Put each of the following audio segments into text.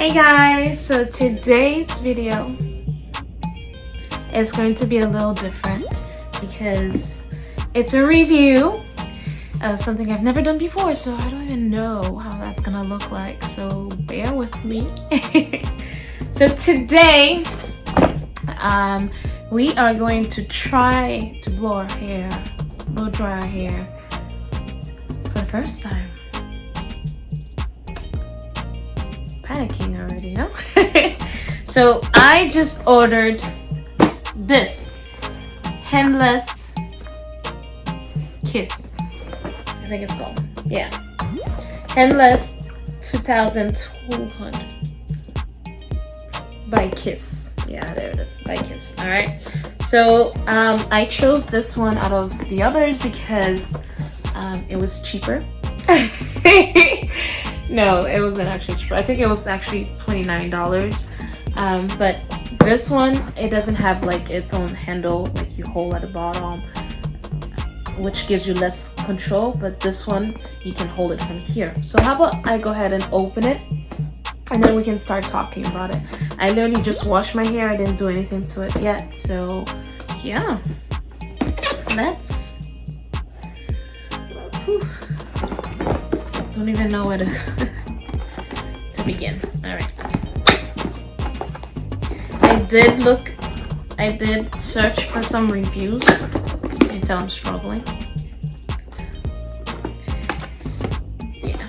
Hey guys, so today's video is going to be a little different because it's a review of something I've never done before, so I don't even know how that's gonna look like, so bear with me. So today we are going to try to blow dry our hair for the first time. Panicking already, no? So I just ordered this Handless Kiss, I think it's called. Yeah, Handless 2200 by Kiss. Yeah, there it is, by Kiss. All right, so I chose this one out of the others because it was cheaper. No, it wasn't actually cheaper. I think it was actually $29. But this one, it doesn't have like its own handle, like you hold at the bottom, which gives you less control. But this one, you can hold it from here. So how about I go ahead and open it, and then we can start talking about it. I literally just washed my hair. I didn't do anything to it yet. So yeah, let's. Whew. Don't even know where to begin. All right. I did search for some reviews. You can tell I'm struggling. Yeah.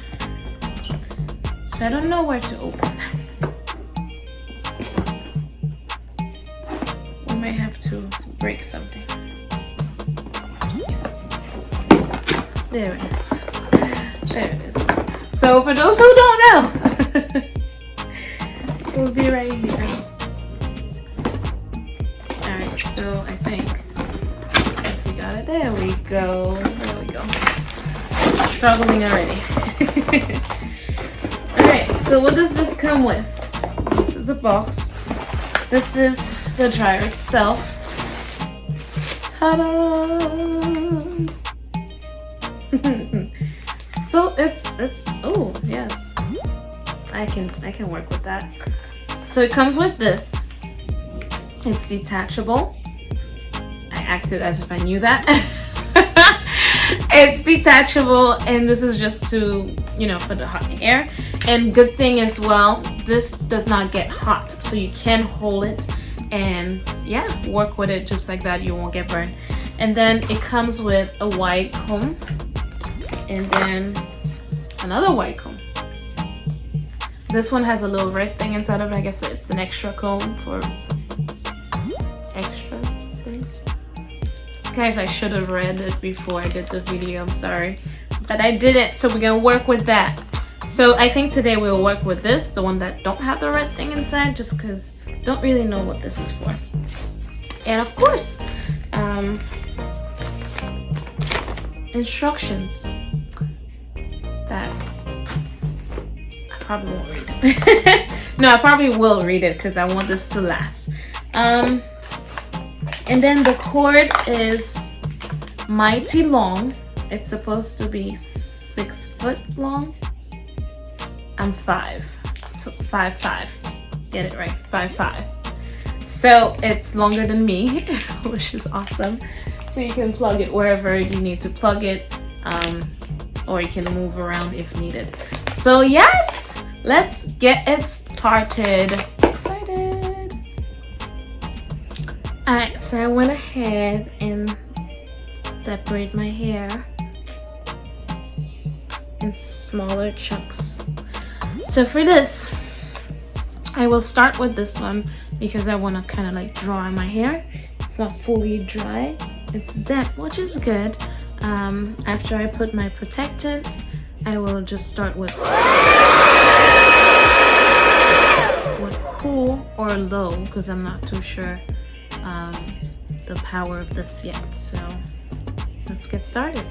So I don't know where to open. We might have to break something. There it is. There it is. So for those who don't know, it will be right here. Alright, so I think we got it. There we go. There we go. Struggling already. Alright, so what does this come with? This is the box. This is the dryer itself. Ta-da! So it's oh yes, I can work with that. So it comes with this. It's detachable. I acted as if I knew that. It's detachable, and this is just to, you know, for the hot air. And good thing as well, this does not get hot, so you can hold it and yeah, work with it just like that. You won't get burned. And then it comes with a wide comb, and then another white comb. This one has a little red thing inside of it. I guess it's an extra comb for extra things. Guys, I should have read it before I did the video. I'm sorry, but I didn't. So we're gonna work with that. So I think today we'll work with this, the one that don't have the red thing inside, just because don't really know what this is for. And of course, instructions that I probably won't read. No, I probably will read it because I want this to last. And then the cord is mighty long. It's supposed to be 6 foot long. I'm 5, so 5'5". Get it right, 5'5". So it's longer than me, which is awesome. So you can plug it wherever you need to plug it, or you can move around if needed. So yes, let's get it started. Excited. Alright, so I went ahead and separate my hair in smaller chunks. So for this, I will start with this one because I want to kind of like dry my hair. It's not fully dry. It's damp, which is good. After I put my protectant, I will just start with cool or low because I'm not too sure the power of this yet. So let's get started.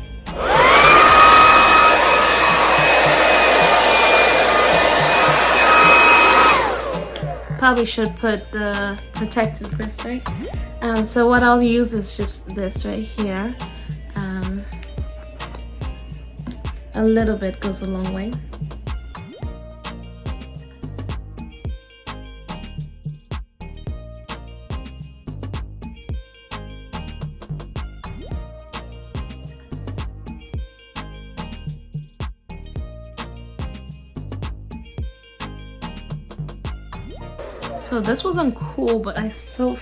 Probably should put the protectant first, right? So what I'll use is just this right here. A little bit goes a long way. So this wasn't cool, but I still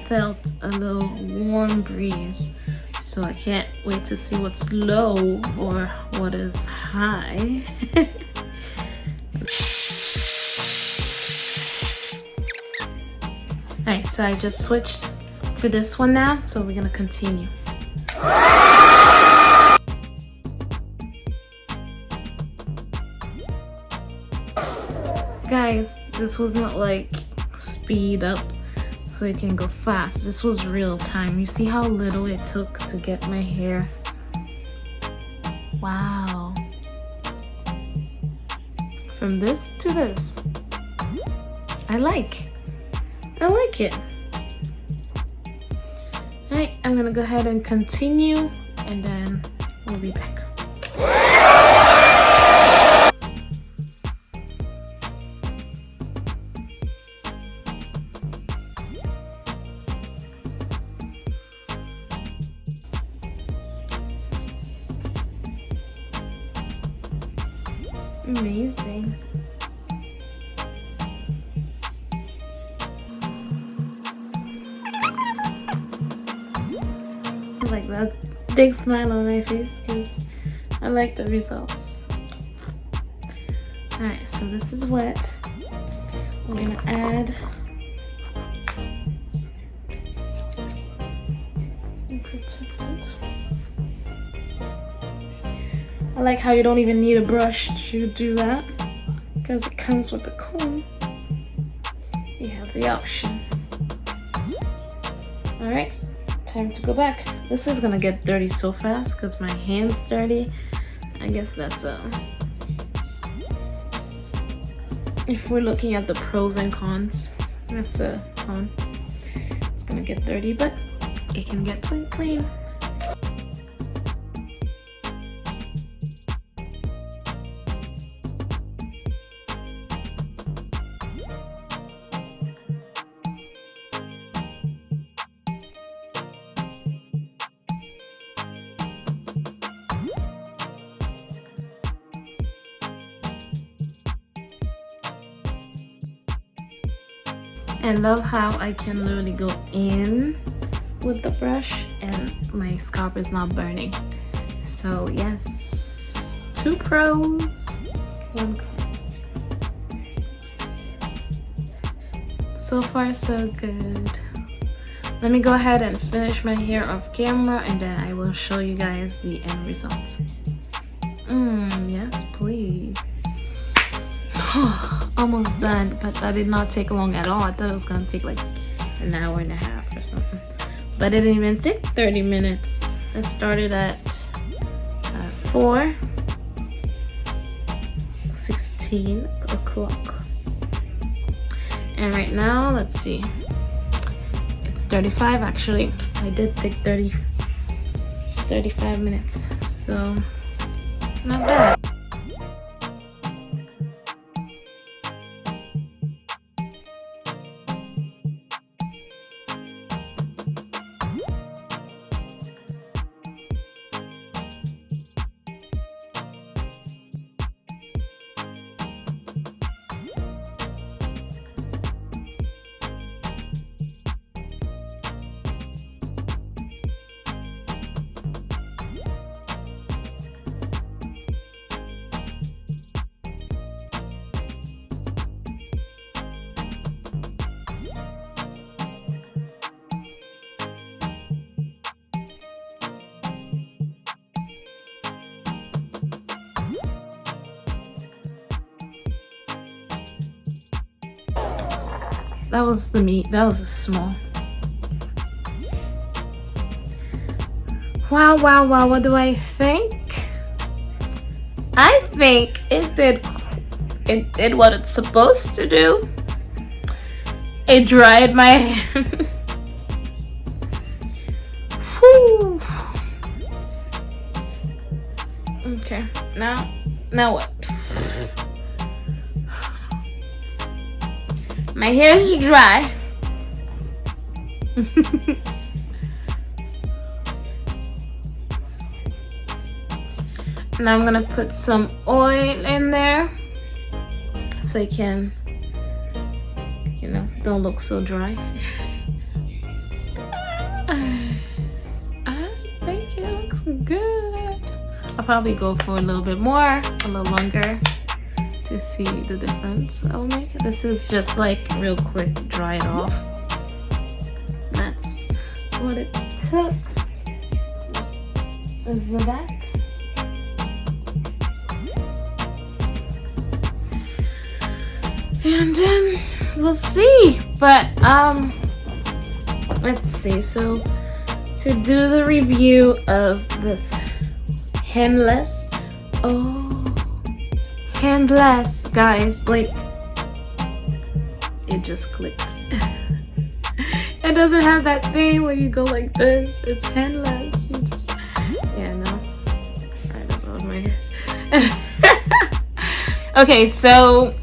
felt a little warm breeze. So I can't wait to see what's low or what is high. Alright, so I just switched to this one now, so we're gonna continue. Guys, this was not like speed up so it can go fast. This was real time. You see how little it took to get my hair? Wow. From this to this. I like it. Alright, I'm gonna go ahead and continue and then we'll be back. Amazing. Like that big smile on my face because I like the results. Alright, so this is wet. We're gonna add and protect it. I like how you don't even need a brush to do that because it comes with the comb. You have the option. Alright, time to go back. This is gonna get dirty so fast because my hand's dirty. I guess that's if we're looking at the pros and cons, that's a con. It's gonna get dirty, but it can get clean. I love how I can literally go in with the brush and my scalp is not burning. So yes, 2 pros, 1 con. So far so good. Let me go ahead and finish my hair off camera and then I will show you guys the end result. Yes, please. Almost done, but that did not take long at all. I thought it was gonna take like an hour and a half or something, but it didn't even take 30 minutes. I started at 4:16 o'clock, and right now, let's see, it's 35 actually. I did take 35 minutes, so not bad. That was the meat. That was a small. Wow, wow, wow. What do I think? I think it did what it's supposed to do. It dried my hair. Whew. Okay, now what? My hair is dry. Now I'm gonna put some oil in there so you can you know, don't look so dry. I think it looks good. I'll probably go for a little bit more, a little longer, to see the difference I'll make. This is just like real quick, dry it off. That's what it took. This is the back. And then we'll see. But let's see. So to do the review of this handless, handless, guys, like it just clicked. It doesn't have that thing where you go like this. It's handless. You just, yeah, no, I don't know my head. Okay, so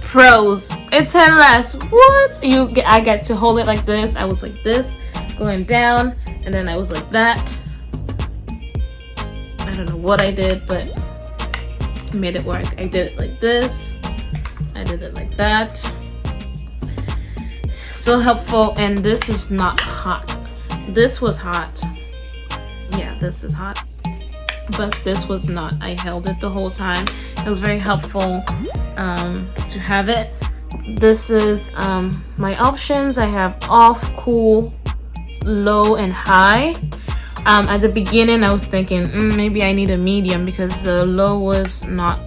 pros, it's handless. What? I get to hold it like this. I was like this, going down, and then I was like that. I don't know what I did, but I made it work. I did it like this. I did it like that. So helpful. And this is not hot. This was hot. Yeah, this is hot. But this was not. I held it the whole time. It was very helpful to have it. This is my options. I have off, cool, low, and high. At the beginning I was thinking maybe I need a medium because the low was not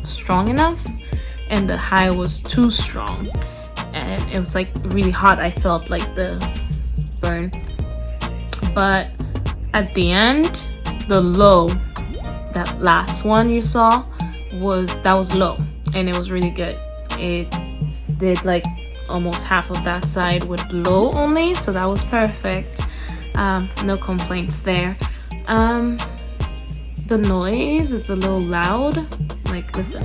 strong enough and the high was too strong, and it was like really hot. I felt like the burn. But at the end, the low, that last one you saw, that was low, and it was really good. It did like almost half of that side with low only, so that was perfect. No complaints there. The noise, it's a little loud. Like, listen.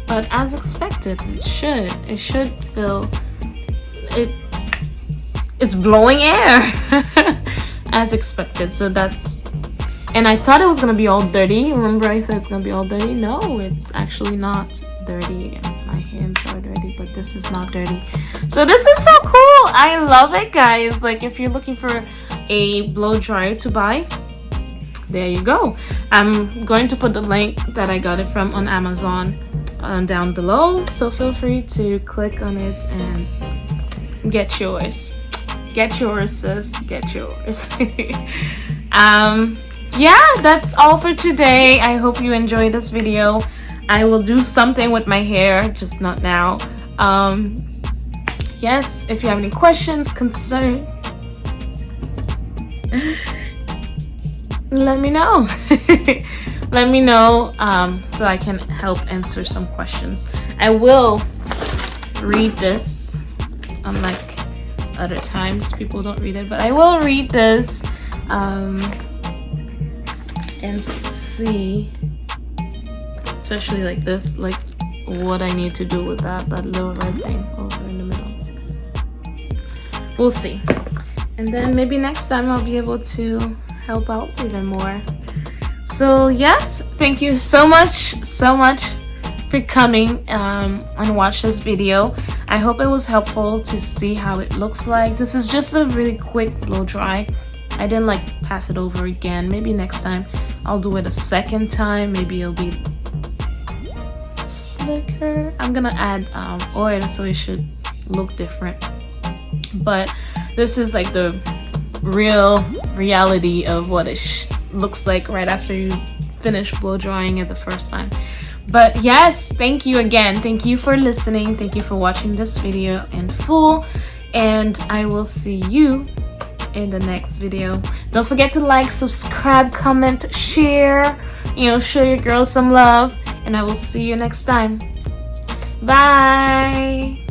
But as expected, it should feel it's blowing air as expected. So that's, and I thought it was gonna be all dirty. Remember I said it's gonna be all dirty? No, it's actually not dirty, and my hands are dirty, but this is not dirty. So this is so cool. I love it, guys. Like, if you're looking for a blow dryer to buy, there you go. I'm going to put the link that I got it from on Amazon down below, so feel free to click on it and get yours. Get yours, sis. Get yours. Yeah, that's all for today. I hope you enjoyed this video. I will do something with my hair, just not now. Yes, if you have any questions, concerns, let me know. Let me know so I can help answer some questions. I will read this, unlike other times people don't read it, but I will read this and see, especially like this, like what I need to do with that little red thing over in the middle. We'll see. And then maybe next time I'll be able to help out even more. So yes, thank you so much for coming and watch this video. I hope it was helpful to see how it looks like. This is just a really quick blow dry. I didn't like pass it over again. Maybe next time I'll do it a second time. Maybe it'll be slicker. I'm gonna add oil so it should look different. But this is like the reality of what it looks like right after you finish blow drying it the first time. But yes, thank you again. Thank you for listening. Thank you for watching this video in full, and I will see you in the next video. Don't forget to like, subscribe, comment, share, show your girls some love, and I will see you next time. Bye.